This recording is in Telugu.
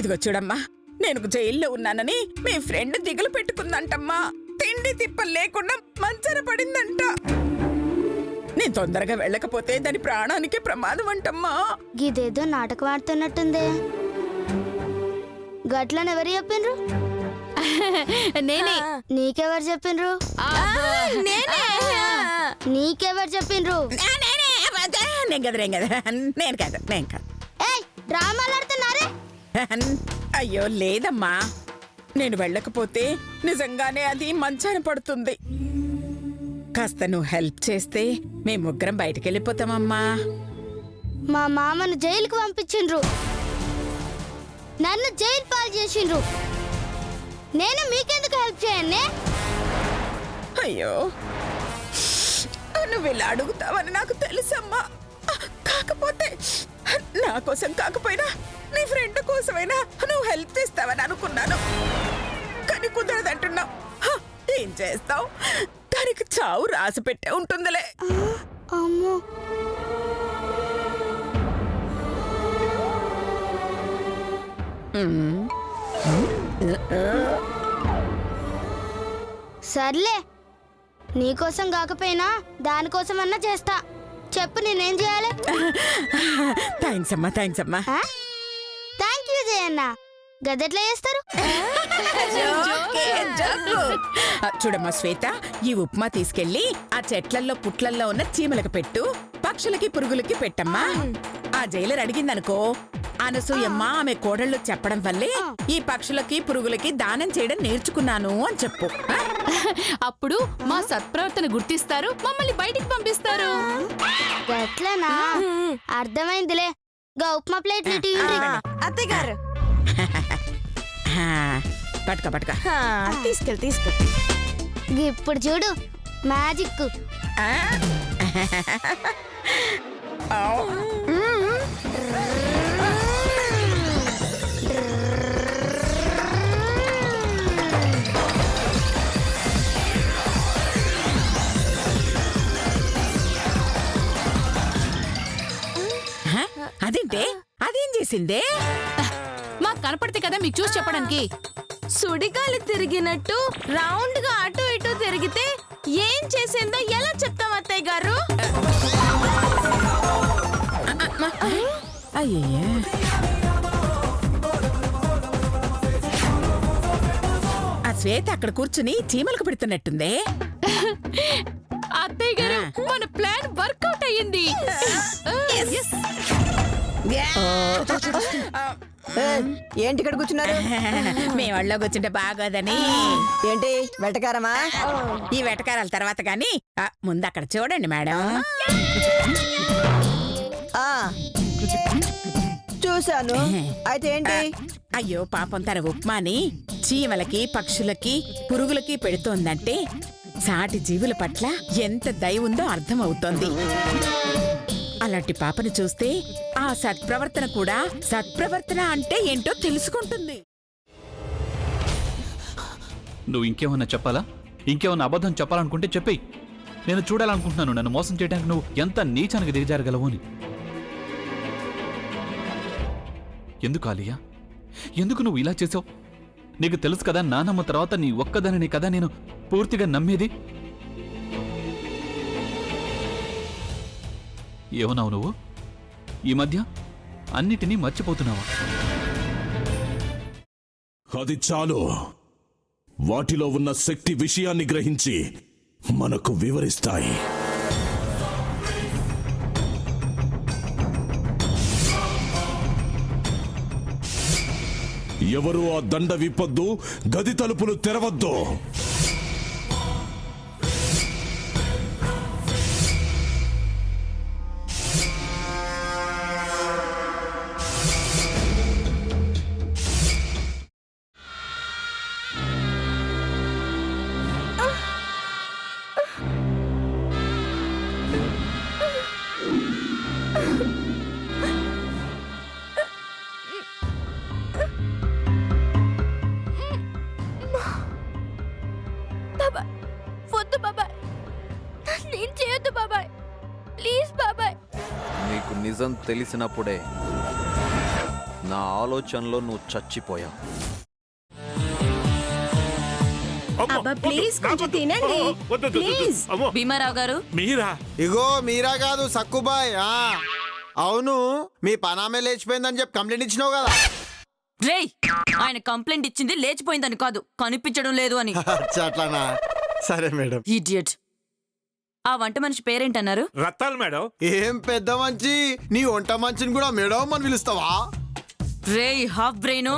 ఇదిగో చూడమ్మా, నేను జైల్లో ఉన్నానని మీ ఫ్రెండ్ దిగులు పెట్టుకుందంటమ్మా. తిండి తిప్పలు లేకుండా మంచన పడిందంట. నేను తొందరగా వెళ్ళకపోతే దాని ప్రాణానికి ప్రమాదం అంటమ్మా. ఇదేదో నాటకం ఆడుతున్నట్టుందే. గట్లనెవరు చెప్పిండ్రు? నేనే. నీకెవరు చెప్పిండ్రు? నీకెవరు చెప్పిండ్రు? నేను కాదు. ఏయ్, డ్రామాలు ఆడుతున్నారే. అయ్యో లేదమ్మా, నేను వెళ్ళకపోతే నిజంగానే అది మంచాన పడుతుంది. కాస్త నువ్వు హెల్ప్ చేస్తే మేము ముగ్గురం బయటికి వెళ్ళిపోతామమ్మా. మా మామను జైలుకు పంపించిండ్రు, నన్ను జైలు పాలు చేసిండ్రు. నేను మీకెందుకు హెల్ప్ చేయండి? అయ్యో, నువ్వు ఇలా అడుగుతావని నాకు తెలుసమ్మా. కాకపోతే నా కోసం కాకపోయినా నీ ఫ్రెండ్ కోసమైనా నువ్వు హెల్ప్ చేస్తావని అనుకున్నాను. కానీ కుదరదంటున్నావు. ఏం చేస్తావు? దానికి చావు రాసి పెట్టే ఉంటుందిలే. అమ్మో, సర్లే, నీకోసం కాకపోయినా దానికోసమన్నా చేస్తా. చెప్పు, నేనేం చేయాలి? థ్యాంక్స్ అమ్మా. Thank you Jayanna. గదెట్లా చేస్తారు? చూడమ్మా శ్వేత, ఈ ఉప్మా తీసుకెళ్లి ఆ చెట్లల్లో పుట్లల్లో ఉన్న చీమలకు పెట్టు, పక్షులకి పురుగులకి పెట్టమ్మా. ఆ జైలర్ అడిగిందనుకో, అనసూయమ్మ ఆమె కోడళ్ళు చెప్పడం వల్లే ఈ పక్షులకి పురుగులకి దానం చేయడం నేర్చుకున్నాను అని చెప్పు. అప్పుడు మా సత్ప్రవర్తన గుర్తిస్తారు, మమ్మల్ని బయటికి పంపిస్తారు. గట్లనా? అర్థమైందిలే. గా ఉప్మా ప్లేట్లు అత్తయ్య గారు పట్టుక తీసుకెళ్ళి ఇప్పుడు చూడు మ్యాజిక్. అదేంటే, అదేం చేసిందే? మాకు కనపడితే కదా మీకు చూసి చెప్పడానికి. సుడిగాలి తిరిగినట్టు రౌండ్ గా అటు ఇటు తిరిగితే ఏం చేసిందో ఎలా చెప్తాం అత్తయ్య గారు? అయ్యే, ఆ శ్వేత అక్కడ కూర్చుని చీమలకు పెడుతున్నట్టుందే. అత్తయ్య గారు, మన ప్లాన్ వర్కౌట్ అయ్యింది. ఏంటి ఇక్కడ కూర్చున్నారు? మేము వాళ్ళలో కూర్చుంటే బాగోదని. ఏంటి వెటకారమా? ఈ వెటకారాల తర్వాత గాని ముందు అక్కడ చూడండి మేడం. చూశాను. అయితే ఏంటి? అయ్యో పాపం, తన ఉప్మాని చీమలకి పక్షులకి పురుగులకి పెడుతోందంటే సాటి జీవుల పట్ల ఎంత దయ ఉందో అర్థమవుతోంది. అలాంటి పాపను చూస్తే ఆ సత్ప్రవర్తన కూడా సత్ప్రవర్తన అంటే ఏంటో తెలుసుకుంటుంది. నువ్వు ఇంకేమన్నా చెప్పాలా? ఇంకేమన్నా అబద్ధం చెప్పాలనుకుంటే చెప్పేయి. నేను చూడాలనుకుంటున్నాను నన్ను మోసం చేయడానికి నువ్వు ఎంత నీచానికి దిగజారగలవు అని. ఎందుకు ఆలియా, ఎందుకు నువ్వు ఇలా చేసావు? నీకు తెలుసు కదా, నానమ్మ తర్వాత నీ ఒక్కదానిని కదా నేను పూర్తిగా నమ్మేది. ఏమన్నావు నువ్వు? ఈ మధ్య అన్నిటినీ మర్చిపోతున్నావా? అది చాలు. వాటిలో ఉన్న శక్తి విషయాన్ని గ్రహించి మనకు వివరిస్తాయి. ఎవరు ఆ దండ విప్పొద్దు, గది తలుపులు తెరవద్దు. వద్దు బాబాయ్, నేను చేయొద్దు బాబాయ్, ప్లీజ్ బాబాయ్. నీకు నిజం తెలిసినప్పుడే నా ఆలోచనలో నువ్వు చచ్చిపోయావు. అబ్బా ప్లీజ్ కొంచెం తినండి ప్లీజ్. భీమారావు గారు మీరా? ఇగో మీరా కాదు సక్కుబాయ్. అవును, మీ పనామే లేచిపోయిందని చెప్పి కంప్లైంట్ ఇచ్చినావు కదా. రేయ్, ఆయన కంప్లైంట్ ఇచ్చింది లేచిపోయిందని కాదు, కనిపించడం లేదు అని. అట్లానా? సరే మేడం. ఇడియట్. ఆ వంట మనిషి పేరేంటన్నారు? రత్తాలు మేడం. ఏం పెద్ద మంచి, నీ వంట మంచిని కూడా మేడం అని పిలుస్తావా? రేయ్ హాఫ్ బ్రెయిన్,